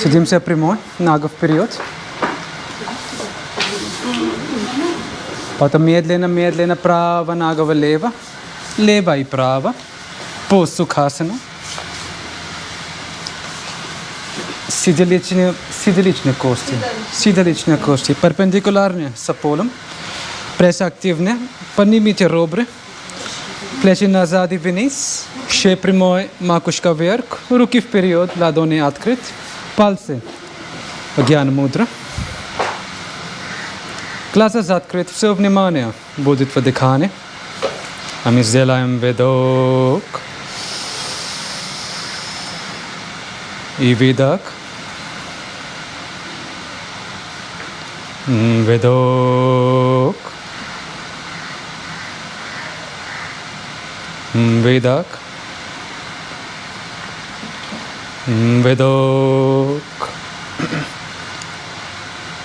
Садимся прямой, нога вперед. Потом медленно право, нога влево, лево и право. По сукхасану. Седалищные кости. Перпендикулярные с полом. Пресс активный. Поднимите ребра. Плечи назад и вниз. Шея прямой, макушка вверх. Руки вперед, ладони открыты. Пальцы. Гьяна мудра. Глаза закрыты. Все внимание будет в дыхании. А мы сделаем вдох. И выдох. Вдох. Выдох. Вдох.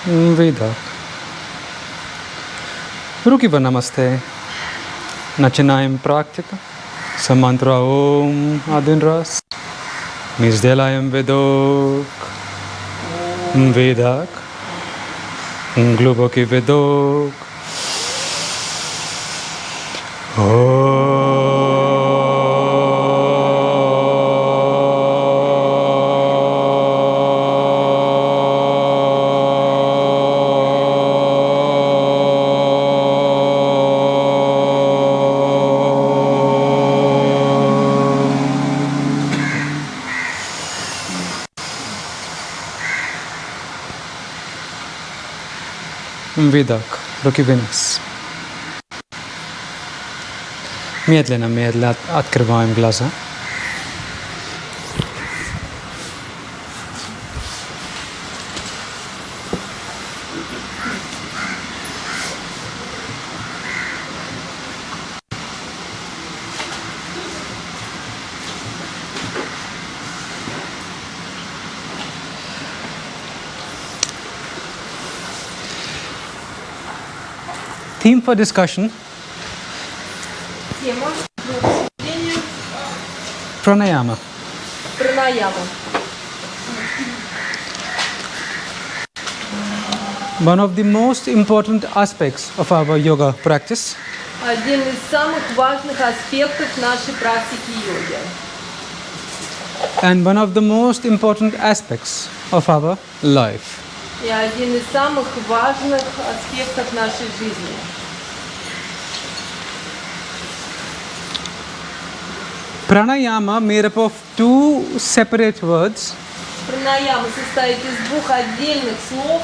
Выдох. Руки в намасте. Начинаем практику. С мантра Ом один раз. Мы сделаем вдох. Выдох. Глубокий вдох. Выдох. Руки вниз. Медленно открываем глаза. Theme for discussion. Тема для обсуждения Pranayama. Пранаяма. One of the most important aspects of our yoga practice. Один из самых важных аспектов нашей практики йоги. And one of the most important aspects of our life. И один из самых важных аспектов нашей жизни. Pranayama made up of two separate words. Пранаяма состоит из двух отдельных слов.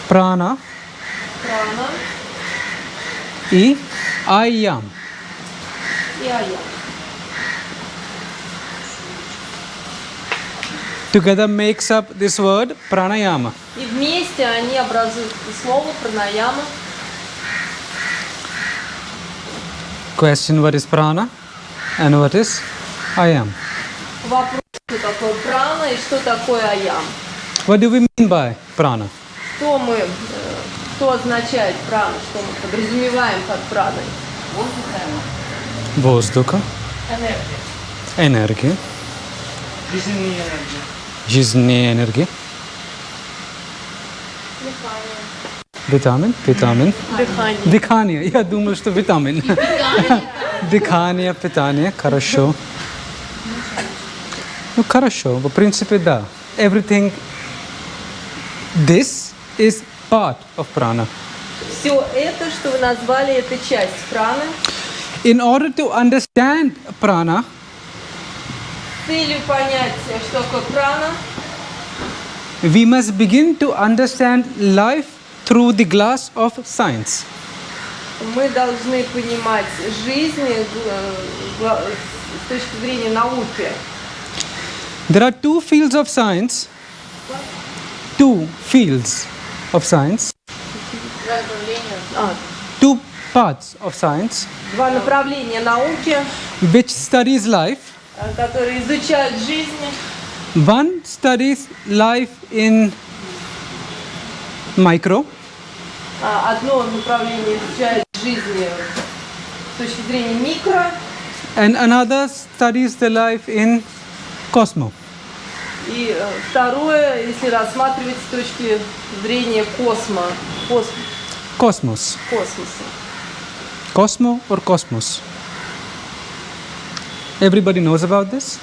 Prana Прана и ayam. и аям. Together makes up this word Pranayama. И вместе они образуют слово пранаяма. Question: what is prana and what is ayam? Вопрос, что такое прана и что такое аям. What do we mean by prana? Что означает прана, что мы подразумеваем под праной? Воздуха, энергия, жизненная энергия, витамин, дыхание. Я думал, что витамин. Дыхание, питание, хорошо. Ну, хорошо, в принципе, да. Everything, this is part of prana. Все это, что вы назвали, это часть праны. In order to understand prana, С целью понять, что такое прана, we must begin to understand life through the glass of science. мы должны понимать жизнь с точки зрения науки. There are two fields of science. Two fields of science. Two parts of science Два направления науки, which studies life. которые изучают жизнь. One studies life in micro, Одно направление изучает жизнь с точки зрения микро, and another studies the life in cosmos. И второе, если рассматривать с точки зрения космоса. Cosmo or cosmos? Everybody knows about this?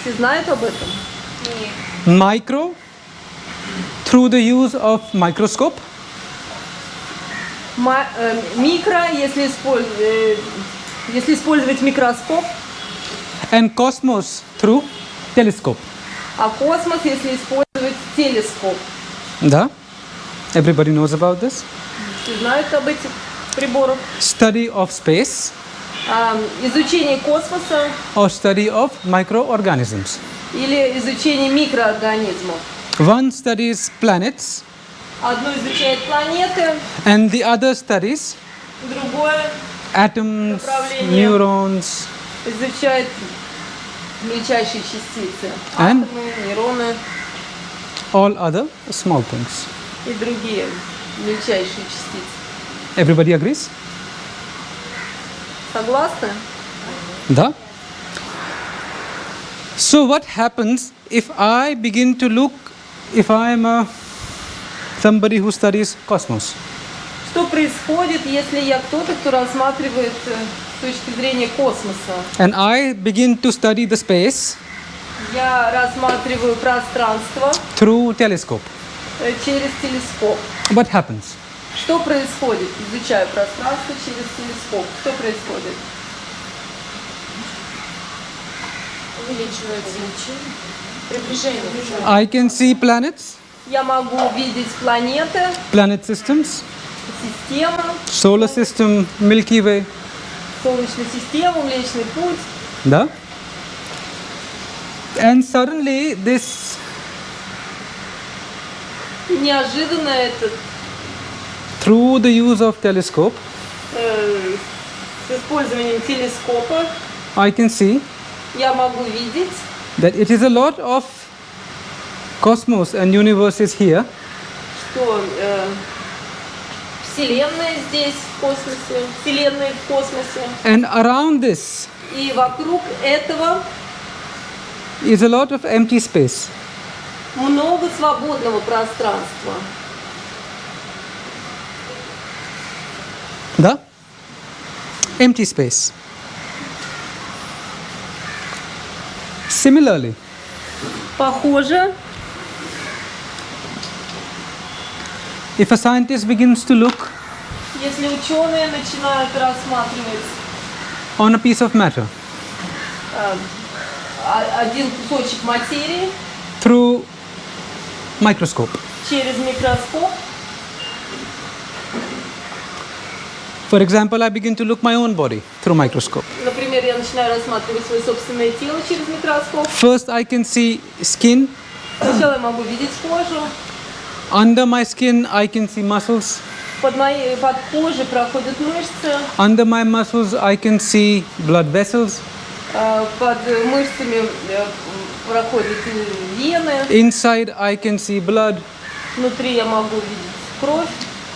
Все знают об этом? Micro, through the use of microscope. Микро, если использовать микроскоп. And cosmos through telescope. А космос, если использовать телескоп. Да? Everybody knows about this? Все знают об этих приборах. Study of space Изучение космоса or study of microorganisms. или изучение микроорганизмов. One studies planets Одно изучает планеты, and the other studies другое atoms, Направление. neurons, изучает мельчайшие частицы. And? Атомы, нейроны all other small things. и другие мельчайшие частицы. Everybody agrees? Согласны? Да? So what happens if I begin to look, if I am somebody who studies cosmos? Что происходит, если я кто-то, кто рассматривает с точки зрения космоса? And I begin to study the space Я рассматриваю пространство through telescope. через телескоп. What happens? Что происходит, изучая пространство через телескоп? Что происходит? Увеличивается приближение. I can see planets, Я могу видеть планеты, planet systems, системы, solar system, Milky Way. Солнечную систему, Млечный Путь. Да? And suddenly this И неожиданно through the use of telescope, с использованием телескопа I can see я могу видеть, that it is a lot of cosmos and universes here, что Вселенная здесь в космосе, Вселенная в космосе. and around this И вокруг этого is a lot of empty space. много свободного пространства. Да? Empty space. Similarly, Похоже, if a scientist begins to look если ученые начинают рассматривать on a piece of matter один кусочек материи through microscope, через микроскоп, for example, I begin to look my own body through microscope. например, я начинаю рассматривать свое собственное тело через микроскоп. First, I can see skin. Сначала я могу видеть кожу, Under my skin, I can see muscles. под кожей проходят мышцы, Under my muscles, I can see blood vessels. под мышцами проходят вены, Inside, I can see blood. внутри я могу видеть кровь,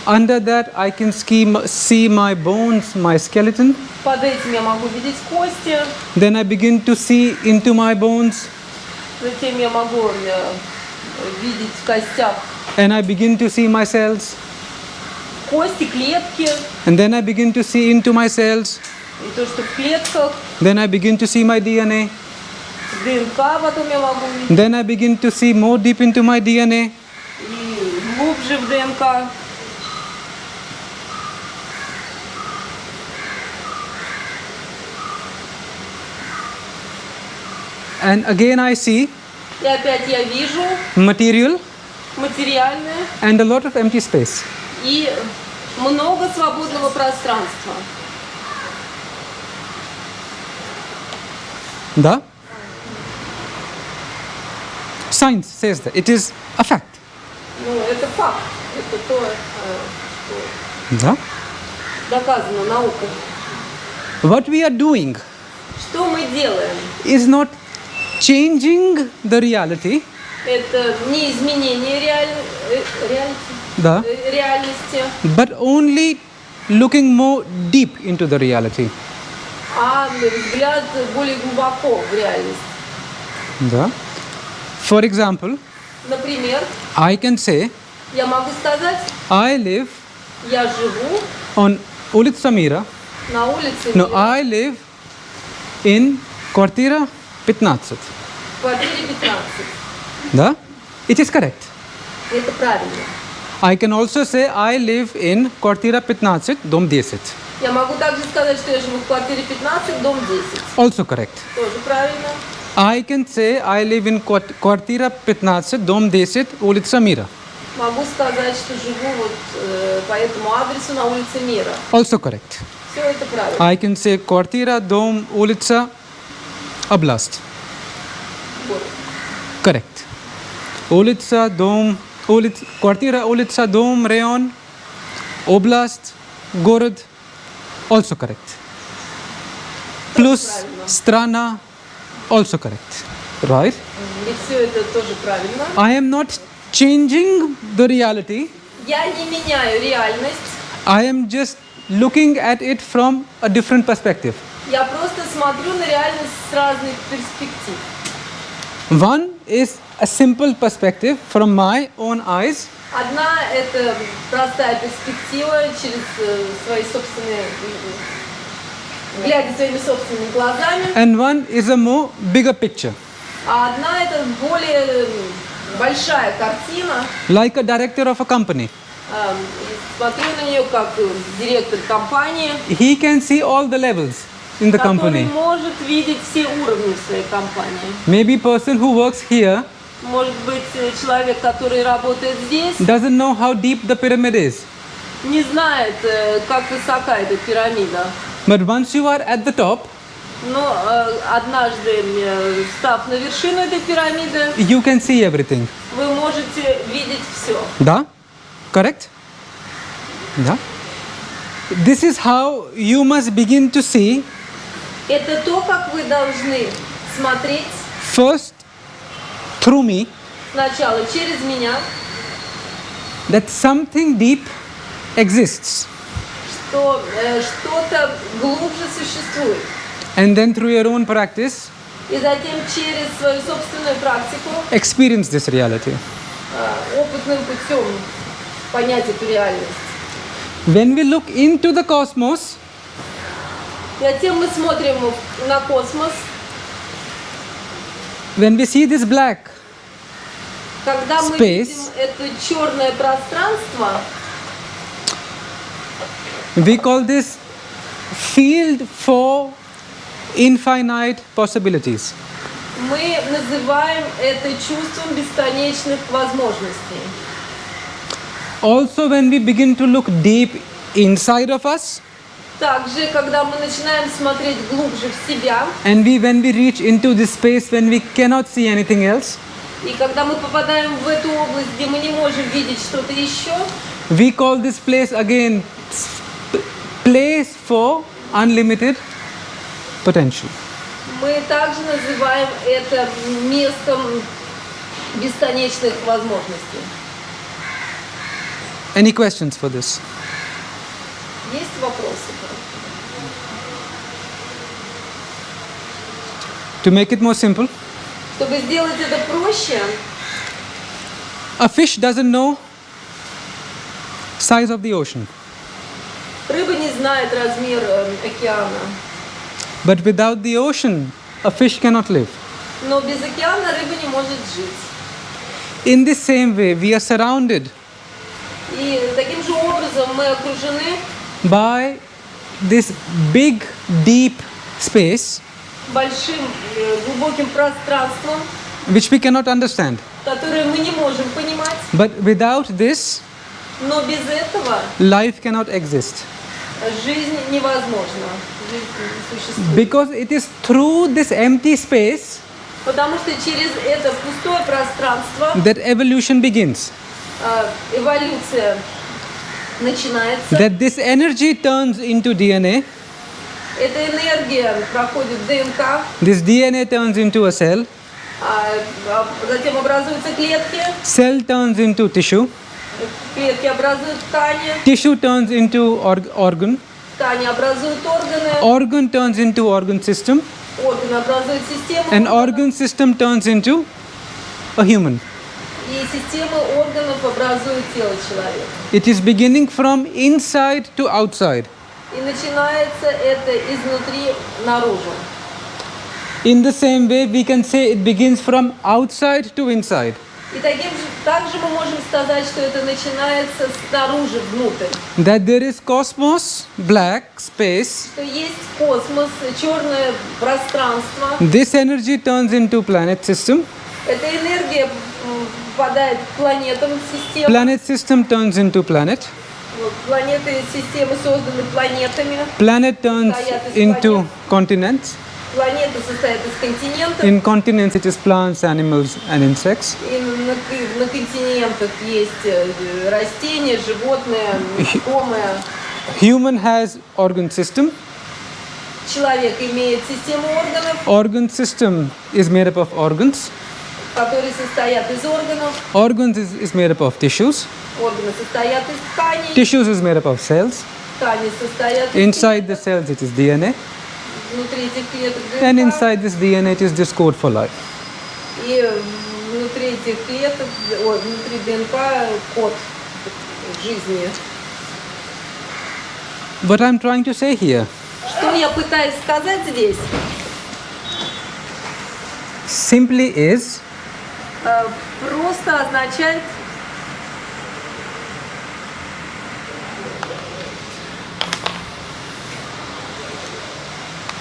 Under that, I can see my bones, my skeleton. под этим я могу видеть кости, Then I begin to see into my bones, затем я могу видеть в костях and I begin to see my cells. кости, клетки, And then I begin to see into my cells. и то, что в клетках, Then I begin to see my DNA. ДНК потом я могу видеть, Then I begin to see more deep into my DNA. и глубже в ДНК. And again I see И опять я вижу material материальное and a lot of empty space. и много свободного пространства. Да? Science says that. It is a fact. Ну, это факт. Это то, Да? что доказано наукой. What we are doing Что мы делаем? is not changing the reality. Это не изменение Да? реальности, But only looking more deep into the reality. а взгляд более глубоко в реальность. Да? For example, Например, I can say, я могу сказать, I live я живу on Ulitsa Mira. на улице No, Мира, I live in Kvartira 15. в квартире 15. Да? It is correct. Это правильно. I can also say I live in Kvartira 15, dom 10. Я могу также сказать, что я живу в квартире 15, дом 10. Also correct. Тоже правильно. I can say I live in Kvartira 15, dom 10, Ulitsa Mira. Могу сказать, что живу вот по этому адресу на улице Мира. Also correct. Все это правильно. I can say Kvartira, dom, Ulitsa, Oblast. Вот. Correct. Ulitsa, dom, Kvartira, Ulitsa, dom, rayon, Oblast, Gorod. Also correct. Plus Strana. Also correct. Right? И все это тоже правильно. I am not changing the reality. Я не меняю реальность. I am just looking at it from a different perspective. Я просто смотрю на реальность с разных перспектив. One is a simple perspective from my own eyes, Одна – это простая перспектива через свои собственные, глядя своими собственными глазами. and one is a more bigger picture, А одна – это более большая картина. like a director of a company. И смотрю на нее как директор компании, He can see all the levels in the который company. может видеть все уровни в своей компании. Maybe person who works here Может быть, человек, который работает здесь, doesn't know how deep the pyramid is. не знает, как высока эта пирамида. But once you are at the top, Но однажды, встав на вершину этой пирамиды, you can see everything. вы можете видеть все. Da? Correct? Da? This is how you must begin to see Это то, как вы должны смотреть first through me сначала через меня, that something deep exists, что что-то глубже существует. and then through your own practice И затем через свою собственную практику, experience this reality. опытным путем понять эту реальность. When we look into the cosmos, Затем мы смотрим на космос. when we see this black, Когда мы Space. видим это черное пространство, we call this field for infinite possibilities. мы называем это чувством бесконечных возможностей. Also, when we begin to look deep inside of us, Также, когда мы начинаем смотреть глубже в себя, and when we reach into this space when we cannot see anything else, и когда мы попадаем в эту область, где мы не можем видеть что-то еще, we call this place again place for unlimited potential. мы также называем это местом бесконечных возможностей. Any questions for this? Есть вопросы? To make it more simple, Чтобы сделать это проще, a fish doesn't know size of the ocean, рыба не знает размер океана. but without the ocean, a fish cannot live. Но без океана рыба не может жить. In the same way, we are surrounded И таким же образом мы окружены by this big, deep space большим, глубоким пространством, which we cannot understand. которое мы не можем понимать. But without this, Но без этого life cannot exist. жизнь невозможна. Жизнь не существует. Because it is through this empty space Потому что через это пустое пространство that evolution begins. Эволюция начинается. That this energy turns into DNA, Эта энергия проходит в ДНК, this DNA turns into a cell, затем образуются клетки, cell turns into tissue, клетки образуют ткани, tissue turns into organ, ткани образуют органы, organ turns into organ system, органы образуют систему, and organ system turns into a human. И системы органов образуют тело человека. It is beginning from inside to outside. И начинается это изнутри наружу. In the same way, we can say it begins from outside to inside. И также мы можем сказать, что это начинается снаружи внутрь. That there is cosmos, black space. Что есть космос, черное пространство. This energy turns into planet system. Эта энергия попадает к планетам системы. Planet system turns into planet. Планеты системы созданы планетами. Planet turns into continents. Планеты состоят из континентов. In continents, it is plants, animals, and insects. И на континентах есть растения, животные, насекомые. Human has organ system. Человек имеет систему органов, Organ system is made up of organs. которые состоят из органов. Organs is made up of tissues. Органы состоят из тканей. Tissues is made up of cells. Ткани состоят из Inside the cells, it is DNA. внутри этих клеток And ДНК. inside this DNA, it is this code for life. И внутри этих клеток, внутри ДНК код жизни. What I'm trying to say here, Что я пытаюсь сказать здесь? simply is Просто означает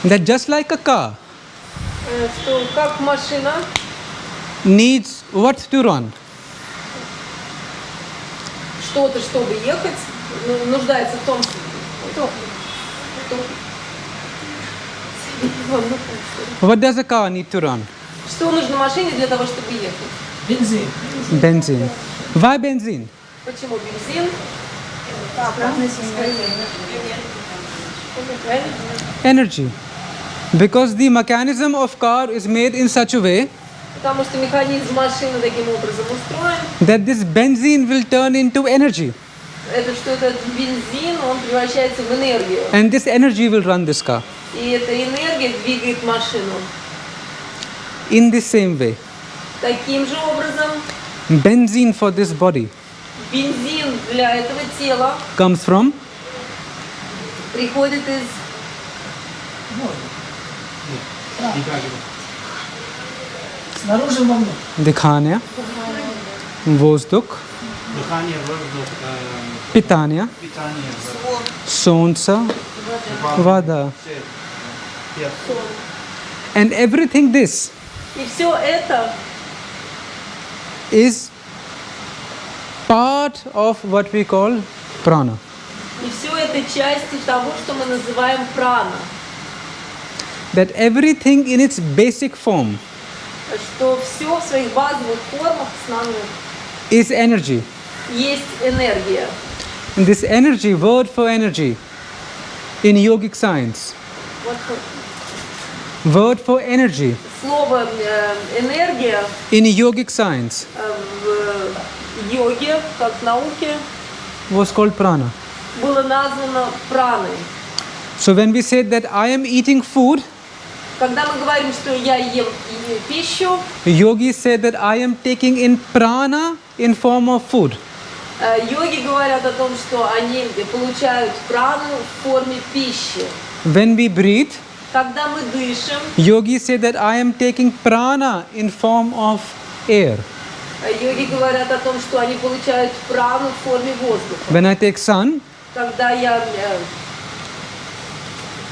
that just like a car что как машина needs what to run? что-то, чтобы ехать, нуждается в том, что What does a car need to run? что нужно машине для того, чтобы ехать. Benzene. Why benzene? Почему бензин? Energy. Because the mechanism of car is made in such a way Потому что механизм машины таким образом устроен, that this benzene will turn into energy. это что этот бензин, он превращается в энергию. And this energy will run this car. И эта энергия двигает машину. In the same way, Таким же образом, benzene for this body бензин для этого тела comes from приходит из Снаружи вовнутрь. дыхания, воздух, Дыхание, воздух, питание, питание, солнце, вода. свет. And everything this И все это is part of what we call prana. И все это части того, что мы называем прана. That everything in its basic form Что все в своих базовых формах основных is energy. есть энергия. And this energy, word for energy, in yogic science, Вот word for energy слово энергия in yogic science в йоге, как в науке, was called prana. было названо праной. So when we say that I am eating food, Когда мы говорим, что я ем пищу, yogis say that I am taking in prana in form of food. йоги говорят о том, что они получают прану в форме пищи. When we breathe, Когда мы дышим, yogis say that I am taking prana in form of air. йоги говорят о том, что они получают прану в форме воздуха. When I take sun, Когда я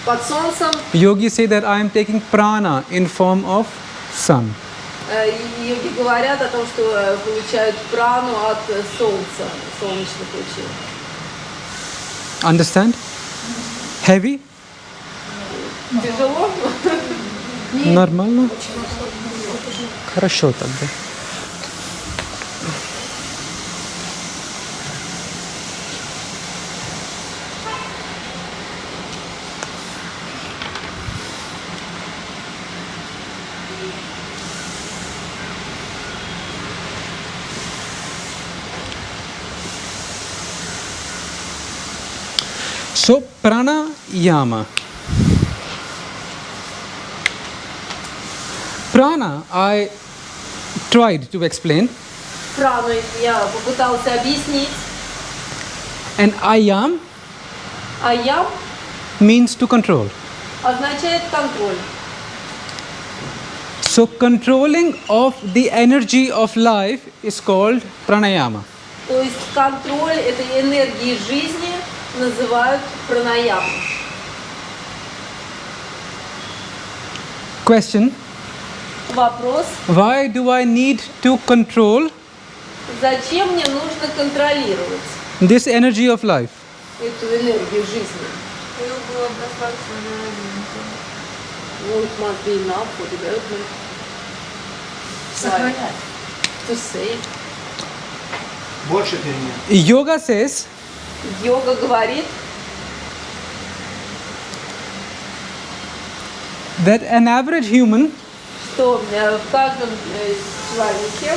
под солнцем, yogis say that I am taking prana in form of sun. йоги говорят о том, что получают прану от солнца, солнечных лучей. Understand? Heavy? Тяжело? Нормально? Хорошо тогда. So, Pranayama. Prana, I tried to explain. Прану я попытался объяснить. And ayam Аям means to control. означает контроль. So controlling of the energy of life is called pranayama. То есть контроль этой энергии жизни называют пранаяму. Question: Вопрос, why do I need to control зачем мне нужно контролировать this energy of life? эту энергию жизни? Ну, it must be enough for development. Сохранять. To save. Больше перемен. Yoga says Йога говорит, that an average human что в каждом человеке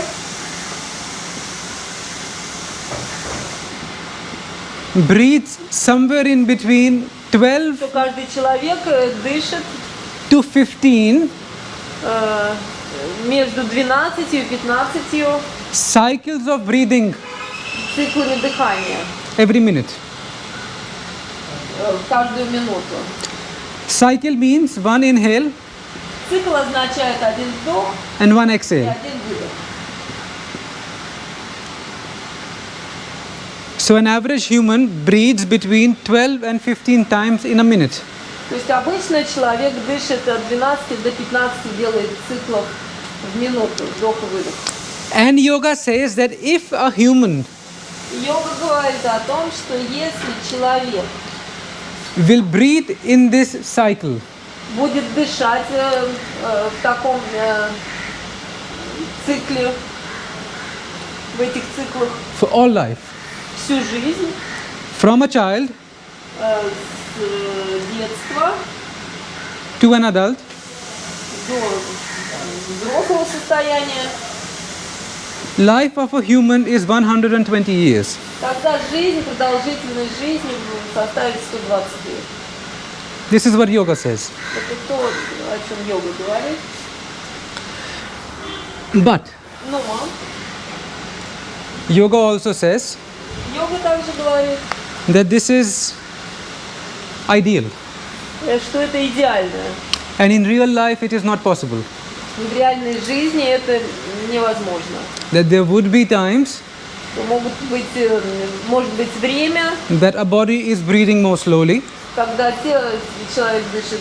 breathes somewhere in between 12 что каждый человек дышит to 15 между 12 и 15 cycles of breathing циклами дыхания every minute. в каждую минуту. Cycle means one inhale Цикл означает один вдох and one и exhale. один выдох. So an average human breathes between 12 and 15 times in a minute. То есть обычно человек дышит от 12 до 15 делает циклов в минуту, вдох и выдох. And yoga says that if a human Йога говорит о том, что если человек will breathe in this cycle будет дышать в таком цикле, в этих циклах for all life, всю жизнь, from a child с детства to an adult, до взрослого состояния, life of a human is 120 years. тогда жизнь, продолжительность жизни составит 120 лет. This is what yoga says. Это то, о чем йога говорит. But Но yoga also says йога также говорит, that this is ideal. Что это идеально. And in real life it is not possible. И в реальной жизни это невозможно. That there would be times Может быть время, that a body is breathing more slowly, когда человек дышит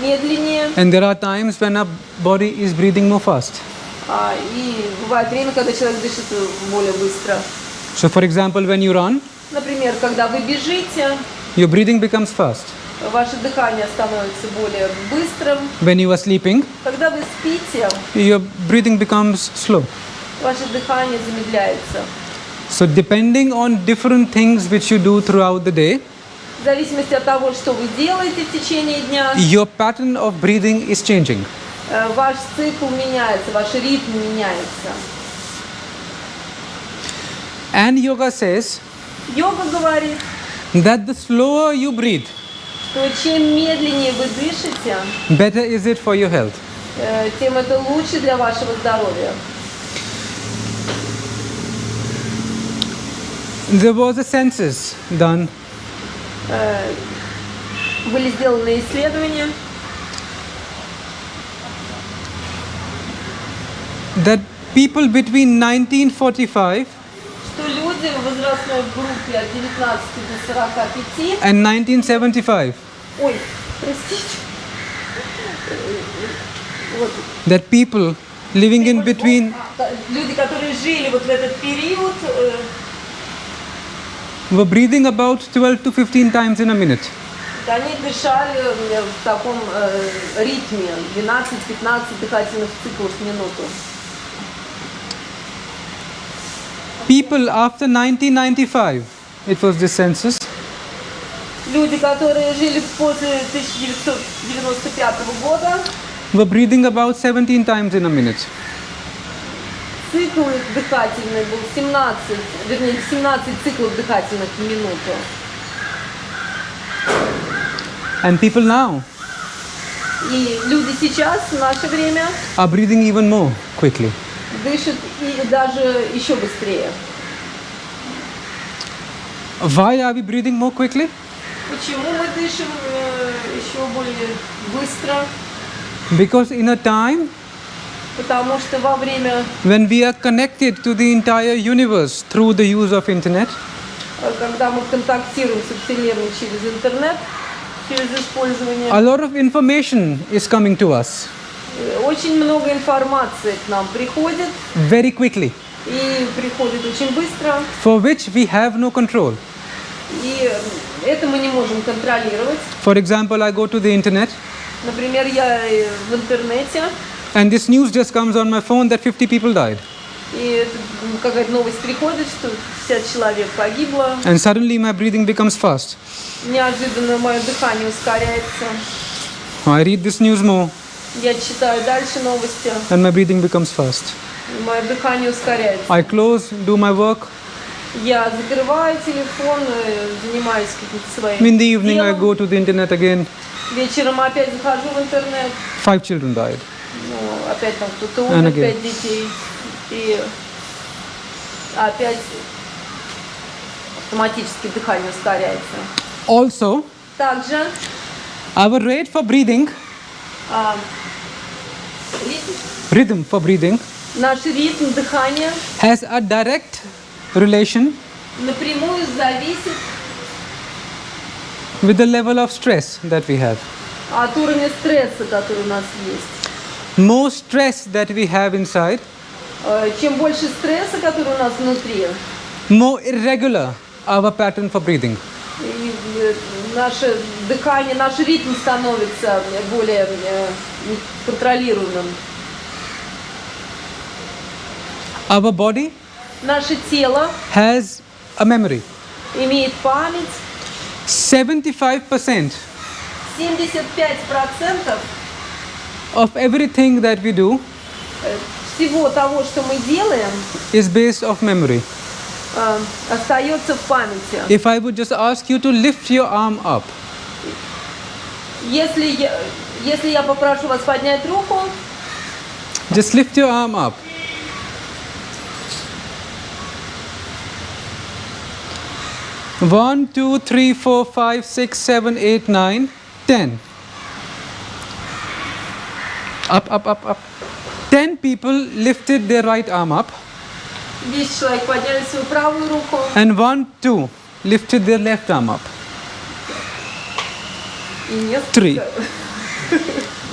медленнее, and there are times when a body is breathing more fast. и бывает время, когда человек дышит более быстро. So for example, when you run, Например, когда вы бежите, your breathing becomes fast. ваше дыхание становится более быстрым. When you are sleeping, Когда вы спите, your breathing becomes slow. ваше дыхание замедляется. So depending on different things which you do throughout the day, В зависимости от того, что вы делаете в течение дня, your pattern of breathing is changing. ваш цикл меняется, ваш ритм меняется. And yoga says Йога говорит, that the slower you breathe, что чем медленнее вы дышите, better is it for your health. тем это лучше для вашего здоровья. There was a census done Были сделаны исследования, that people between 1945 что люди в возрастной группе от 19 до 45, and 1975, ой, простите, вот, that people living in between люди, которые жили вот в этот период, were breathing about 12 to 15 times in a minute. они дышали в таком ритме 12-15 дыхательных циклов в минуту. People after 1995, it was this census, Люди, которые жили после 1995 года, were breathing about 17 times in a minute. цикл их дыхательный был 17 циклов дыхательных в минуту. And people now И люди сейчас, в наше время, are breathing even more quickly. дышит и даже еще быстрее. Why are we breathing more quickly? Почему мы дышим еще более быстро? Because in a time Потому что во время, when we are connected to the entire universe through the use of internet, когда мы контактируем со Вселенной через интернет, через использование, a lot of information is coming to us очень много информации к нам приходит, very quickly, и приходит очень быстро, for which we have no control. и это мы не можем контролировать. For example, I go to the internet Например, я в интернете, and this news just comes on my phone that 50 people died. и какая-то новость приходит, что 50 человек погибло, And suddenly my breathing becomes fast. неожиданно мое дыхание ускоряется, I read this news more я читаю дальше новости, and my breathing becomes fast. и мое дыхание ускоряется. I close, do my work. Я закрываю телефон, занимаюсь каким-то своим In the evening, I делом. go to the internet again. Вечером опять захожу в интернет, 5 children died. ну, опять там кто-то And умер, again. 5 детей, и опять автоматически дыхание ускоряется. Also, Также our rate for breathing, а, rhythm for breathing, наш ритм дыхания has a direct relation напрямую зависит with the level of stress that we have. от уровня стресса, который у нас есть. More stress that we have inside, Чем больше стресса, который у нас внутри, more irregular our pattern for breathing. и наше дыхание, наш ритм становится более контролируемым. Our body Наше тело has a memory. имеет память. 75% 75% of everything that we do всего того, что мы делаем, is based off memory. остается в памяти. If I would just ask you to lift your arm up, Если я попрошу вас поднять руку, just lift your arm up. One, two, three, four, five, 6, 7, 8, 9, 10. Up, up, up, up. 10 people lifted their right arm up, 10 человек подняли свою правую руку, and 1, 2 lifted their left arm up. и несколько. 3.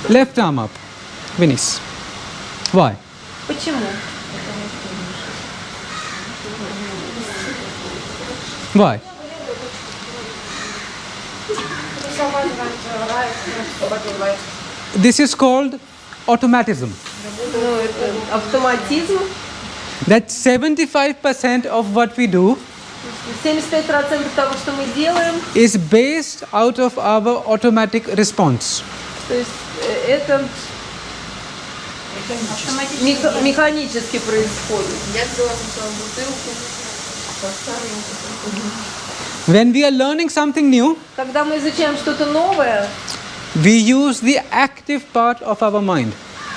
Left arm up. Venice. Why? Почему? Why? This is called automatism. Ну, это автоматизм. That 75% of what we do 75% того, что мы делаем, is based out of our automatic response. то есть это механически происходит. Я взяла сначала бутылку, поставила. When we are learning something new, Когда мы изучаем что-то новое, we use the active part of our mind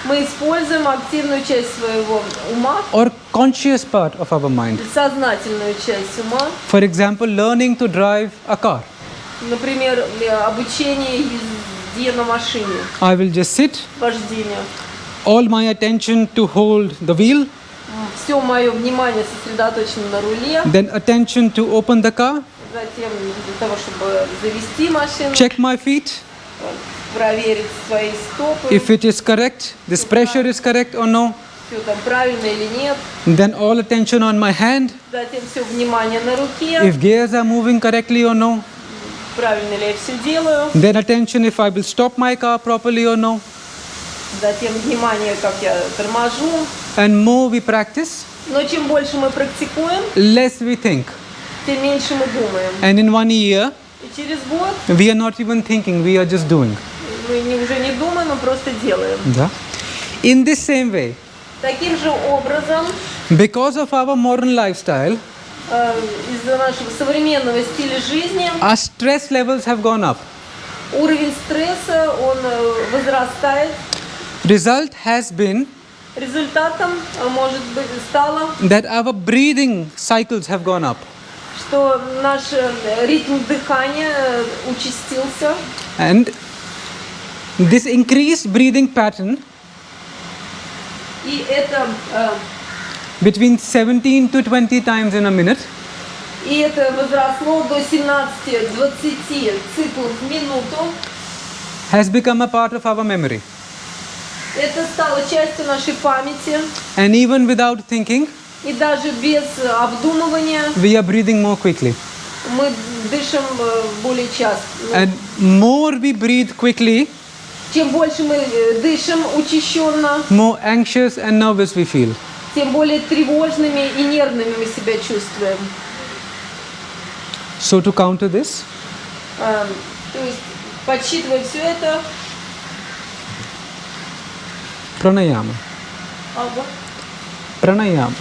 мы используем активную часть своего ума, or conscious part of our mind. сознательную часть ума. For example, learning to drive a car. Например, обучение езде на машине, I will just sit, вождение. all my attention to hold the wheel, Все мое внимание сосредоточено на руле, then attention to open the car, затем для того, чтобы завести машину, check my feet, проверить свои стопы, if it is correct, this pressure is correct or no, все там правильно или нет. then all attention on my hand, Затем все внимание на руке, if gears are moving correctly or no, правильно ли я все делаю. then attention if I will stop my car properly or no, Затем внимание, как я торможу. and more we practice, Но чем больше мы практикуем, less we think. тем меньше мы думаем. And in 1 year, И через год we are not even thinking, we are just doing. мы уже не думаем, мы просто делаем. In this same way, Таким же образом, because of our modern lifestyle, из-за нашего современного стиля жизни, our stress levels have gone up. уровень стресса, он возрастает. Result has been Результатом может быть стало, that our breathing cycles have gone up. что наш ритм дыхания участился. And this increased breathing pattern И это, between 17 to 20 times in a minute возросло до 17-20 циклов в минуту. has become a part of our memory. Это стало частью нашей памяти. And even without thinking, И даже без обдумывания we are breathing more quickly. мы дышим более часто. And more we breathe quickly, Чем больше мы дышим учащенно, more anxious and nervous we feel. тем более тревожными и нервными мы себя чувствуем. So to counter this, То есть, подсчитывая все это, Pranayama. Pranayama.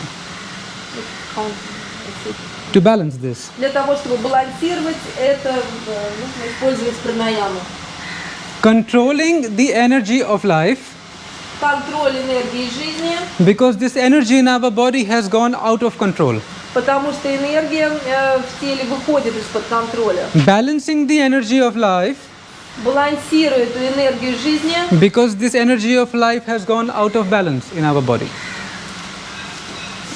To balance this, для того, чтобы балансировать это, нужно использовать пранаяму. controlling the energy of life, Контроль энергии жизни, because this energy in our body has gone out of control. потому что энергия в теле выходит из-под контроля. Balancing the energy of life, Балансирует эту энергию жизни, because this energy of life has gone out of balance in our body.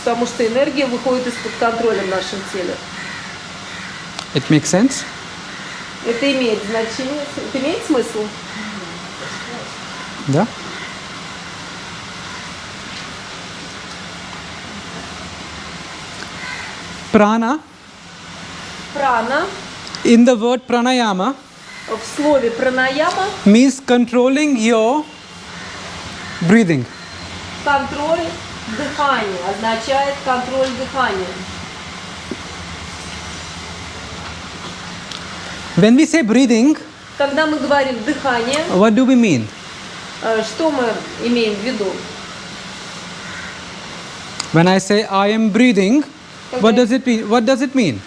потому что энергия выходит из-под контроля в нашем теле. It makes sense? Это имеет значение, это имеет смысл. Yeah? Prana, Прана in the word pranayama, в слове пранаяма means controlling your breathing. контроль дыхания, означает контроль дыхания. When we say breathing, Когда мы говорим дыхание, what do we mean? что мы имеем в виду? When I say I am breathing, what does it mean? What does it mean?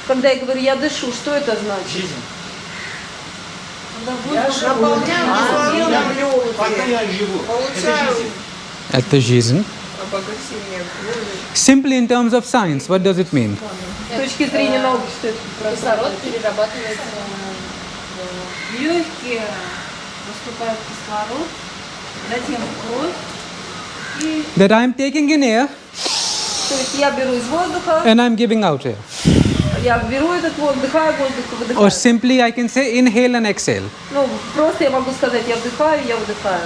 Когда я говорю «я дышу», что это значит? Пока я живу. Это жизнь. At the жизнь. Обогащение крови. Simply in terms of science, what does it mean? С точки зрения науки, что это Кислород перерабатывается В легкие поступает кислород, затем в кровь. И That I am taking in air То есть я беру из воздуха, and I am giving out air. я беру этот воздух, вдыхаю воздух и выдыхаю. Or simply I can say inhale and exhale. Ну, просто я могу сказать, я вдыхаю, я выдыхаю.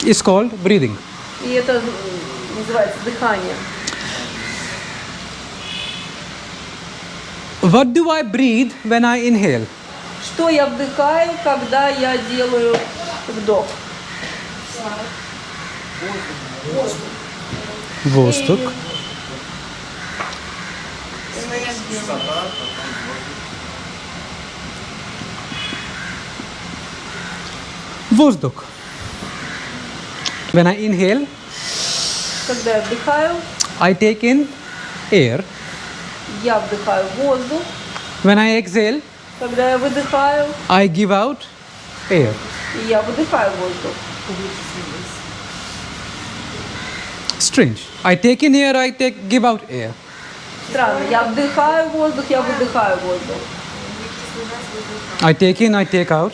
It's called breathing. И это называется дыхание. What do I breathe when I inhale? Что я вдыхаю, когда я делаю вдох? Воздух. Воздух. When I inhale, Когда я вдыхаю, I take in air. я вдыхаю воздух. When I exhale, Когда я выдыхаю, I give out air. и я выдыхаю воздух. Strange. I take in air, give out air. Странно. Я вдыхаю воздух, я выдыхаю воздух. I take in, I take out.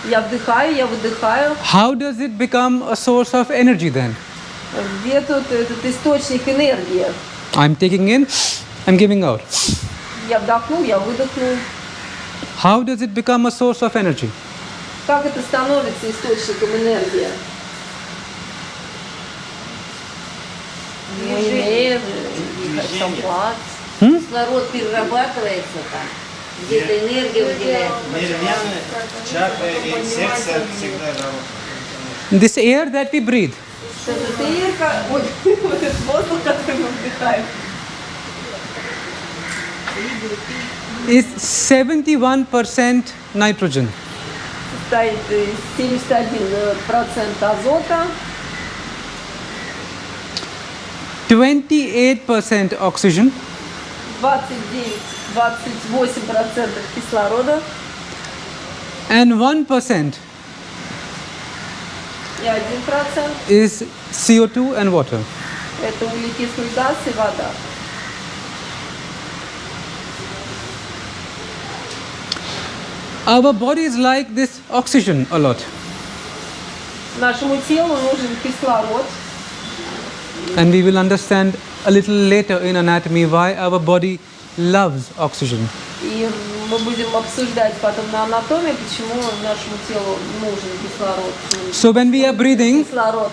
Я вдыхаю, я выдыхаю. How does it become a source of energy then? Где тут этот источник энергии? I'm taking in, I'm giving out. Я вдохнул, я выдохнул. How does it become a source of energy? Как это становится источником энергии? Мы имеем комплакс. кислород перерабатывается там, где-то энергия выделяется. Меридианы, чакры и сердце всегда работают. This air that we breathe, Этот эйр, вот этот воздух, который мы вдыхаем, is 71% nitrogen, состоит из 71% азота, 28% oxygen, 28% кислорода and 1% И 1% is CO2 and water. это углекислый газ и вода. Our bodies like this oxygen a lot. Нашему телу нужен кислород. And we will understand a little later in anatomy why our body loves oxygen. И мы будем обсуждать потом на анатомии, почему нашему телу нужен кислород. So when we are breathing, Кислород.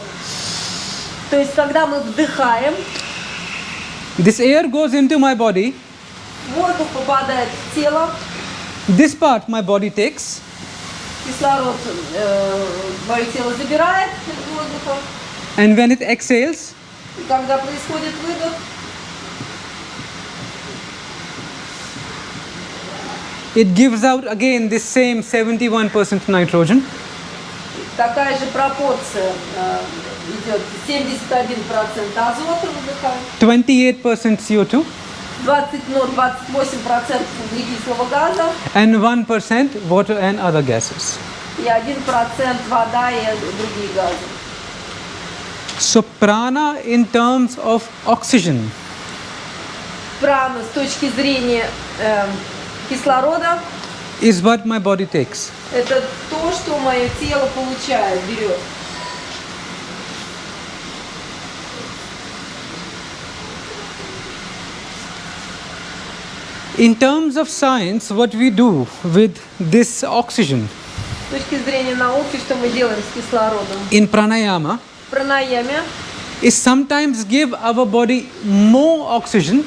То есть, когда мы вдыхаем, this air goes into my body. воздух попадает в тело, This part my body takes, кислород мое тело забирает из воздуха. and when it exhales, И когда происходит выдох, it gives out again this same 71% nitrogen такая же пропорция идет. 71% азота выдыхаем, 28% CO2 28% углекислого газа and 1% water and other gases. и 1% вода и другие газы. So prana in terms of oxygen Прана с точки зрения кислорода is what my body takes. это то, что мое тело получает, берет. In terms of science, what we do with this oxygen С точки зрения науки, что мы делаем с кислородом? in pranayama В пранаяме is sometimes give our body more oxygen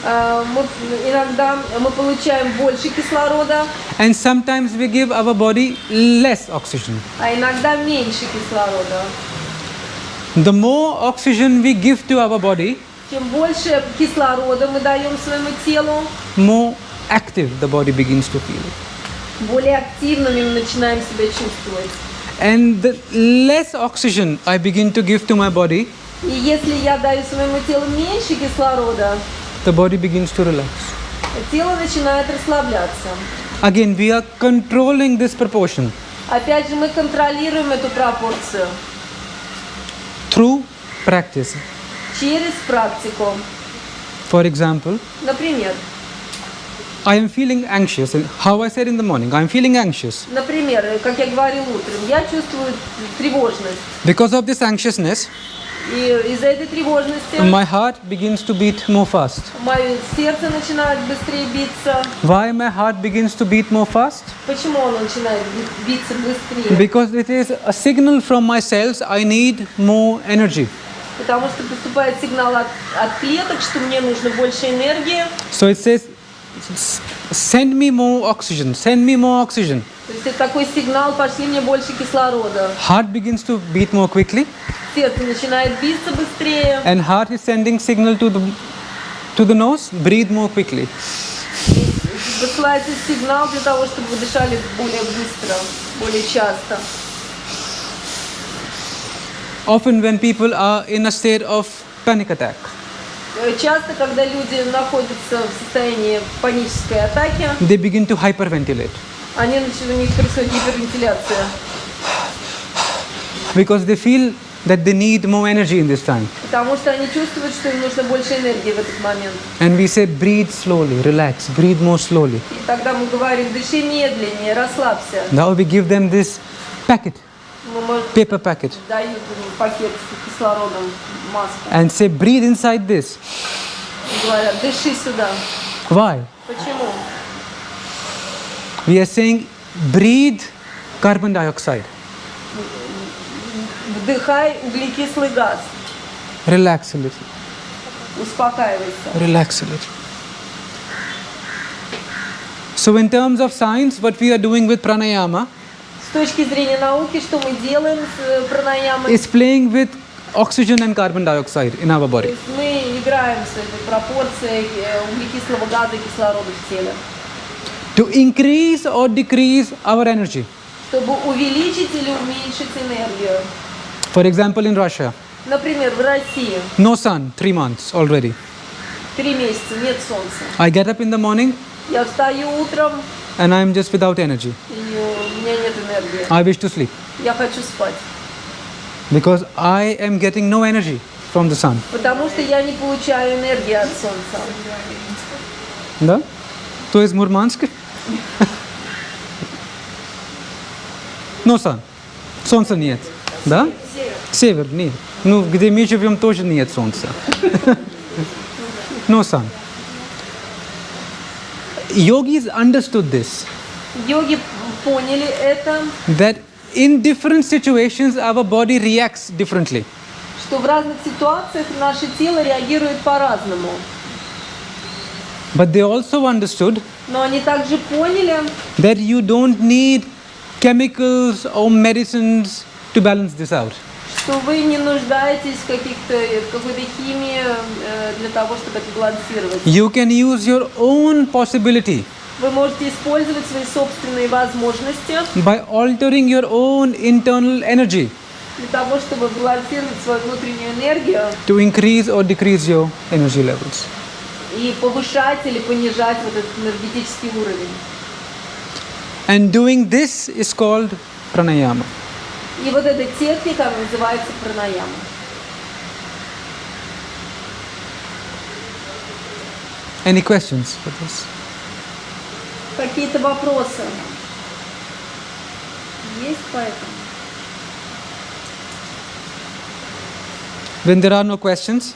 иногда мы получаем больше кислорода, and sometimes we give our body less oxygen. а иногда меньше кислорода. The more oxygen we give to our body, Чем больше кислорода мы даем своему телу, more active the body begins to feel. более активными мы начинаем себя чувствовать. And the less oxygen I begin to give to my body, И если я даю своему телу меньше кислорода, the body begins to relax. тело начинает расслабляться. Again, we are controlling this proportion Опять же, мы контролируем эту пропорцию through practice. через практику. For example, Например, I am feeling anxious. And how I said in the morning, I am feeling anxious. как я говорил утром, я чувствую тревожность. Because of this anxiousness, И из-за этой тревожности my heart begins to beat more fast. мое сердце начинает быстрее биться. Why my heart begins to beat more fast? Почему оно начинает биться быстрее? Because it is a signal from my cells I need more energy. Потому что поступает сигнал от клеток, что мне нужно больше энергии. So it says, send me more oxygen, send me more oxygen. То есть это такой сигнал, пошли мне больше кислорода. Heart begins to beat more quickly, Сердце начинает биться быстрее. and heart is sending signal to the nose, breathe more quickly. Посылается сигнал для того, чтобы вы дышали более быстро, более часто. Often when people are in a state of panic attack, Часто, когда люди находятся в состоянии панической атаки, they begin to hyperventilate у них происходит гипервентиляция. because they feel that they need more energy in this time. Потому что они чувствуют, что им нужно больше энергии в этот момент. And we say, breathe slowly, relax, breathe more slowly. И тогда мы говорим, дыши медленнее, расслабься. Now we give them this packet, Мы, может, paper packet, дают им пакет с кислородом, маску. and say, breathe inside this. И говорят, дыши сюда. Why? Почему? We are saying, breathe carbon dioxide. Вдыхай углекислый газ. Relax a little, Успокаивайся. relax a little. So in terms of science, what we are doing with pranayama С точки зрения науки, что мы делаем с пранаямой? is playing with oxygen and carbon dioxide in our То body. есть мы играем с этой пропорцией углекислого газа и кислорода в теле, To increase or decrease our energy. чтобы увеличить или уменьшить энергию. For example, in Russia, Например, в России no sun, 3 months already. 3 месяца нет солнца. I get up in the morning Я встаю утром, and I am just without energy. и у меня нет энергии. I wish to sleep. Я хочу спать. Because I am getting no energy from the sun. Потому что я не получаю энергии от солнца. Да? То есть Мурманск? No sun. Солнца нет. Да? Север нет. Ну, где мы живем, тоже нет солнца. No sun. Yogis understood this. Йоги поняли это, That in different situations our body reacts differently. что в разных ситуациях наше тело реагирует по-разному. But they also understood Но они также поняли, that you don't need chemicals or medicines to balance this out. что вы не нуждаетесь в какой-то химии для того, чтобы это балансировать. You can use your own possibility Вы можете использовать свои собственные возможности by altering your own internal energy для того, чтобы балансировать свою внутреннюю энергию to increase or decrease your energy levels. и повышать или понижать вот этот энергетический уровень. And doing this is called Pranayama. И вот эта техника называется пранаяма. Any questions for this? Какие-то вопросы есть по этому? When there are no questions,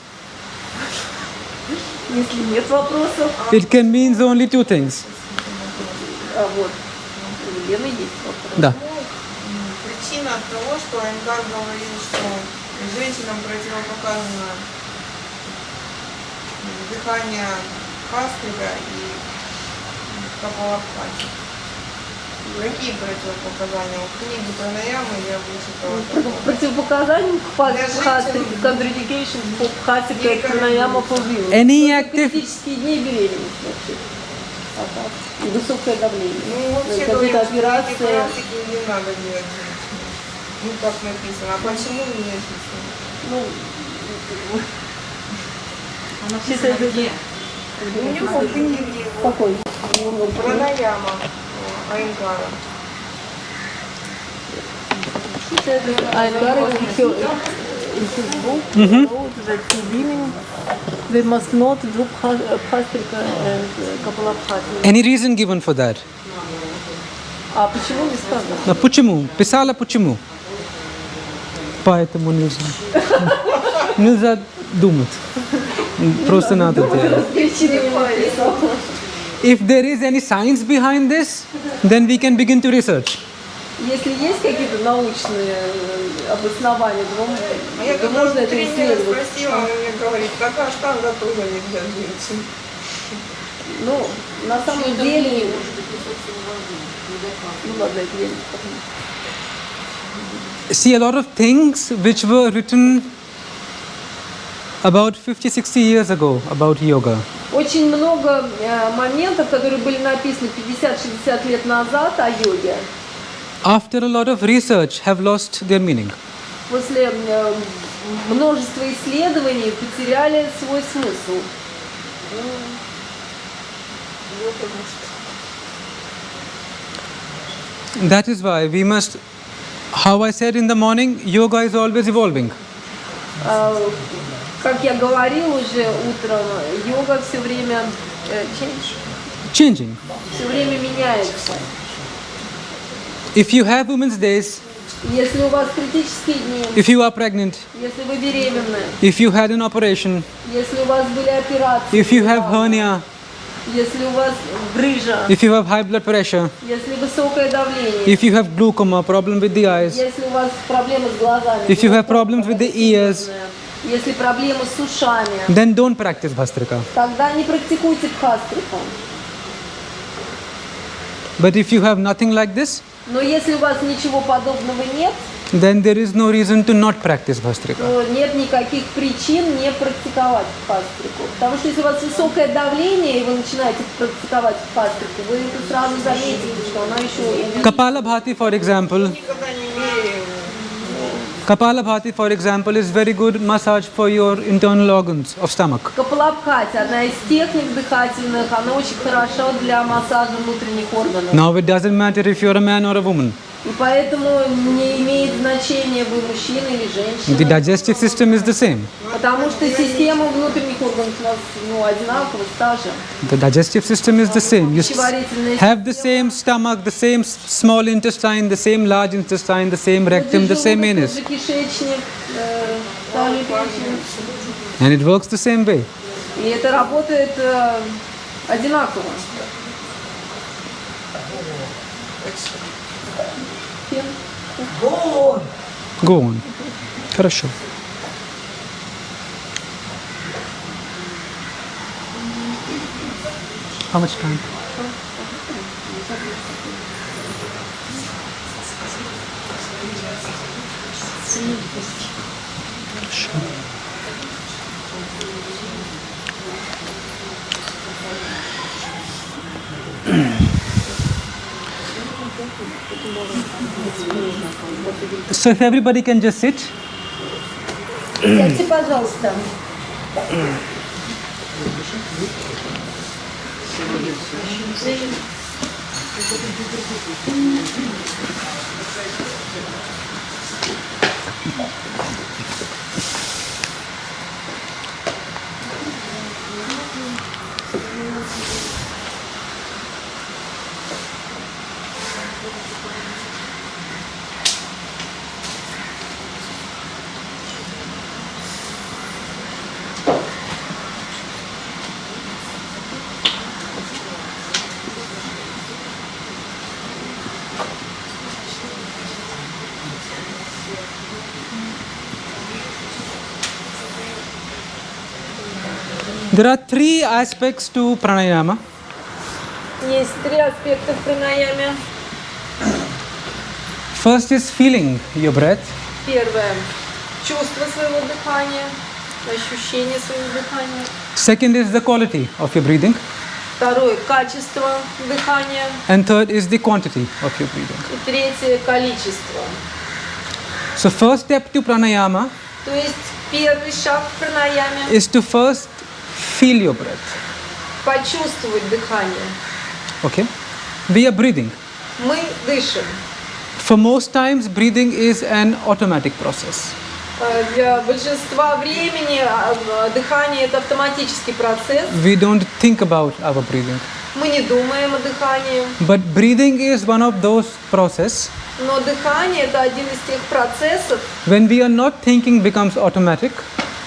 Если нет вопросов, it can mean only two things. вот, у Лены есть вопрос. Да. Причина того, что Айнгар говорил, что женщинам противопоказано дыхание хастрига и капалабхати. Какие противопоказания? В книге Пранаямы я вычитала такое. Противопоказанием к contraindication хастика и пранаяма for women. Any active Критические дни беременности вообще. И высокое давление. Ну, вообще Какие-то говорят, что эти операции. практики не надо делать женщинам. Ну, так написано. А почему не написано? Ну, Оно чисто написано где? У него в книге какой? Пранаяма Айнгара. Айнгар in his book wrote that to women they must not do Bhastrika and Kapalabhati. Any reason given for that? А почему не сказано? Но почему? Писала почему? Поэтому нельзя. Нельзя думать. Просто надо делать. Причины не написала. If there is any science behind this, then we can begin to research. Если есть какие-то научные обоснования, А я то как можно раз это тренера исследовать. спросила, он мне говорит, такая штанга тоже нельзя женщин. Ну, на самом деле... Ну ладно, это я не скажу. See, a lot of things which were written about 50-60 years ago about yoga, Очень много моментов, которые были написаны 50-60 лет назад о йоге, after a lot of research, have lost their meaning. после множества исследований потеряли свой смысл. That is why we must, how I said in the morning, yoga is always evolving. Как я говорила уже утром, йога все время Changing. все время меняется. If you have women's days, Если у вас критические дни, if you are pregnant, если вы беременны, if you had an operation, если у вас были операции, if you have hernia, если у вас грыжа, if you have high blood pressure, если высокое давление, if you have glaucoma, problem with the eyes, если у вас проблемы с глазами, if you have problems with the ears, если проблемы с ушами, then don't practice Bhastrika. тогда не практикуйте бхастрику. But if you have nothing like this, Но если у вас ничего подобного нет, then there is no reason to not practice Bhastrika. то нет никаких причин не практиковать бхастрику. Потому что если у вас высокое давление, и вы начинаете практиковать бхастрику, вы это сразу заметите, что она еще... Kapalabhati, for example, Никогда не меряю. Kapalabhati, for example, is very good massage for your internal organs of stomach. Капалабхати, одна из техник дыхательных, она очень хороша для массажа внутренних органов. Now it doesn't matter if you're a man or a woman. И поэтому не имеет значения, вы мужчина или The женщина. digestive system is the same. Потому что система внутренних органов у нас одинакова, та же. The digestive system is the same. You Пищеварительная have the same stomach, the same small intestine, the same large intestine, the same rectum, the same желудок, anus. тот же кишечник, та же печень. And it works the same way. И это работает одинаково. Go on. Go on. Хорошо. How much time? Хорошо. So if everybody can just sit. Сядьте, пожалуйста. There are three aspects to pranayama. Есть три аспекта в пранаяме. First is feeling your breath. Первое – чувство своего дыхания, ощущение своего дыхания. Second is the quality of your breathing. Второе – качество дыхания. And third is the quantity of your breathing. И третье – количество. So first step to pranayama То есть первый шаг в пранаяме is to first feel your breath. – почувствовать дыхание. Okay? We are breathing. Мы дышим. For most times, breathing is an automatic process. Для большинства времени дыхание – это автоматический процесс. We don't think about our breathing. Мы не думаем о дыхании. But breathing is one of those processes. Но дыхание – это один из тех процессов, When we are not thinking, becomes automatic.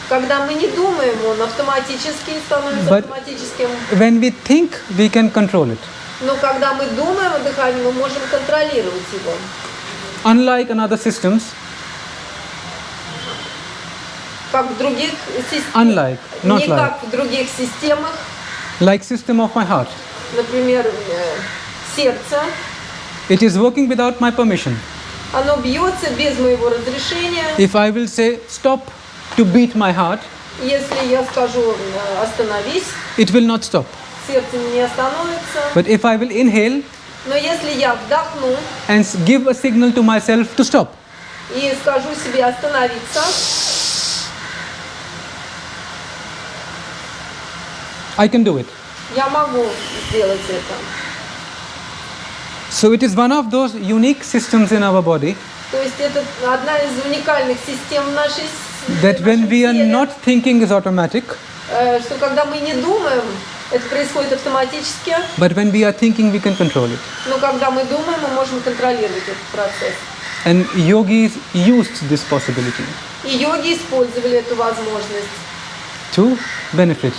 когда мы не думаем, он автоматически становится But- автоматическим. When we think, we can control it. Но когда мы думаем о дыхании, мы можем контролировать его. Unlike in other systems, Как в других системах. unlike, not Не like, как в других системах. like system of my heart. Например, сердце. It is working without my permission. Оно бьется без моего разрешения. If I will say stop to beat my heart, Если я скажу «остановись», it will not stop. сердце не остановится. But if I will inhale Но если я вдохну and give a signal to myself to stop, и скажу себе «остановиться», I can do it. я могу сделать это. So it is one of those unique systems in our body То есть это одна из уникальных систем в нашей that when we are теле, not thinking is automatic, что когда мы не думаем, это происходит автоматически, but when we are thinking, we can control it. но когда мы думаем, мы можем контролировать этот процесс. And yogis used this possibility И йоги использовали эту возможность to benefit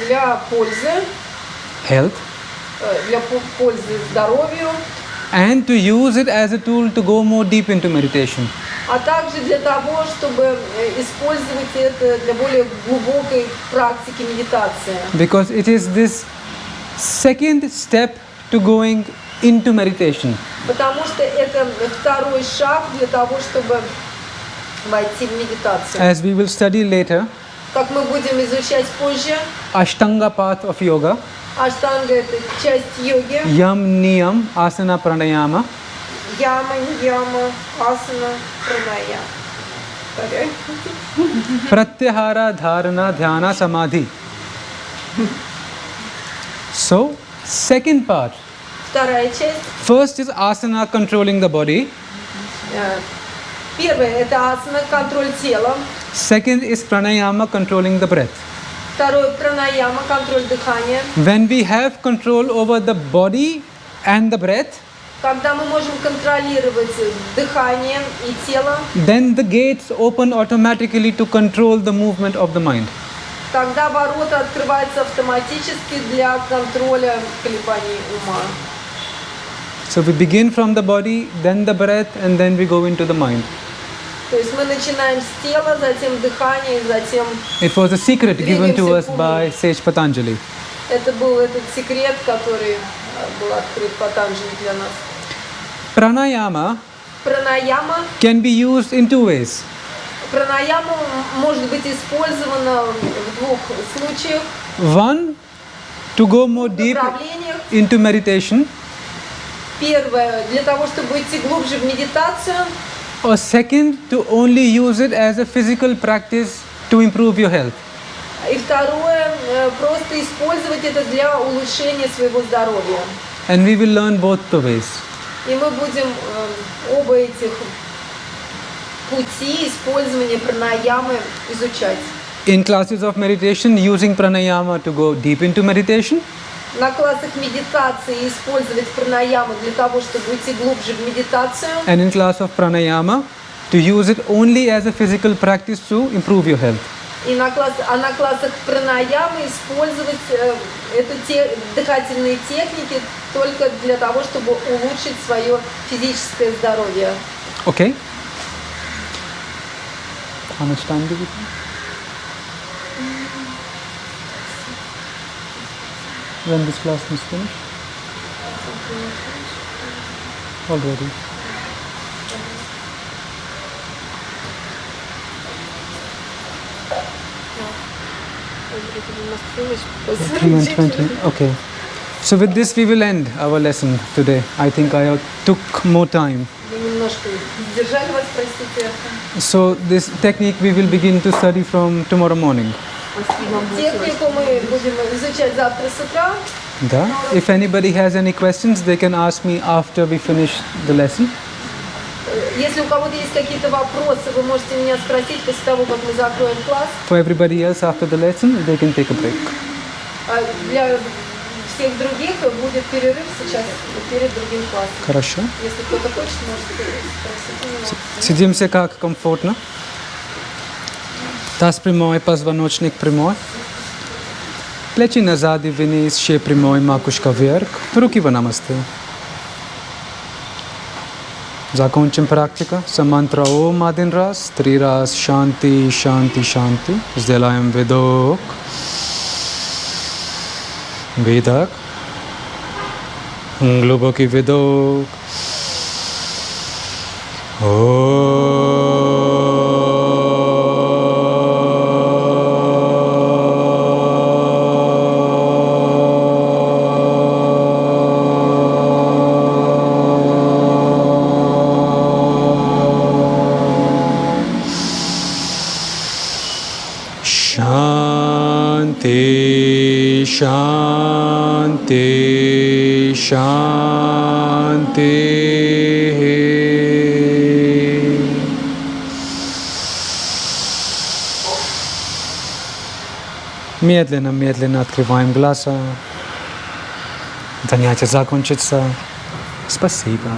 для пользы, health пользы здоровью, and to use it as a tool to go more deep into meditation. а также для того, чтобы использовать это для более глубокой практики медитации. Because it is this second step to going into meditation. Потому что это второй шаг для того, чтобы войти в медитацию. As we will study later, Как мы будем изучать позже, Ashtanga path of yoga, аштанга – это часть йоги. Yam Niyam Asana Pranayama, Яма, нияма, асана, пранаяма. Повторяй. Pratyahara Dharana Dhyana Samadhi. So, second part Вторая часть. First is asana, controlling the body. Первое – это асана, контроль тела. Second is pranayama, controlling the breath. Второе – пранаяма, контроль дыхания. When we have control over the body and the breath, Когда мы можем контролировать дыхание и тело, then the gates open automatically to control the movement of the mind. тогда ворота открываются автоматически для контроля колебаний ума. So we begin from the body, then the breath, and then we go into the mind. То есть мы начинаем с тела, затем дыхание, затем It was a secret given to us by Sage Patanjali. это был этот секрет, который был открыт Патанджали для нас. Pranayama Пранаяма. can be used in two ways. Пранаяма может быть использована в двух случаях. One, to go more deep Направлениях. into meditation, Первое, для того, чтобы идти глубже в медитацию. or second, to only use it as a physical practice to improve your health. И второе, просто использовать это для улучшения своего здоровья. And we will learn both the ways. И мы будем оба этих пути использования пранаямы изучать. In classes of meditation, using pranayama to go deep into meditation, На классах медитации использовать пранаяму для того, чтобы уйти глубже в медитацию. and in class of pranayama, to use it only as a physical practice to improve your health. И на классах пранаямы использовать дыхательные техники только для того, чтобы улучшить свое физическое здоровье. Okay? How much time do we have? When this class is finished? Already. Спасибо. 3:20. Okay. So with this we will end our lesson today. I think I took more time. Вы немножко задержали вас, простите. So this technique we will begin to study from tomorrow morning. Технику мы будем изучать завтра с утра. Да? If anybody has any questions, they can ask me after we finish the lesson. Если у кого-то есть какие-то вопросы, вы можете меня спросить после того, как мы закроем класс. For everybody else after the lesson, they can take a break. Для всех других будет перерыв сейчас перед другим классом. Хорошо. Если кто-то хочет, может спросить у меня. Сидимся как комфортно. Таз прямой, позвоночник прямой. Плечи назад и вниз, шея прямой, макушка вверх. Руки в намасте. Закончим практика. Самантра Ом один раз, 3 раз шанти, шанти, шанти. Сделаем вдох. Выдох. Глубокий вдох. Shanti, Shanti, Shanti. Медленно открываем глаза. Занятие закончится. Спасибо.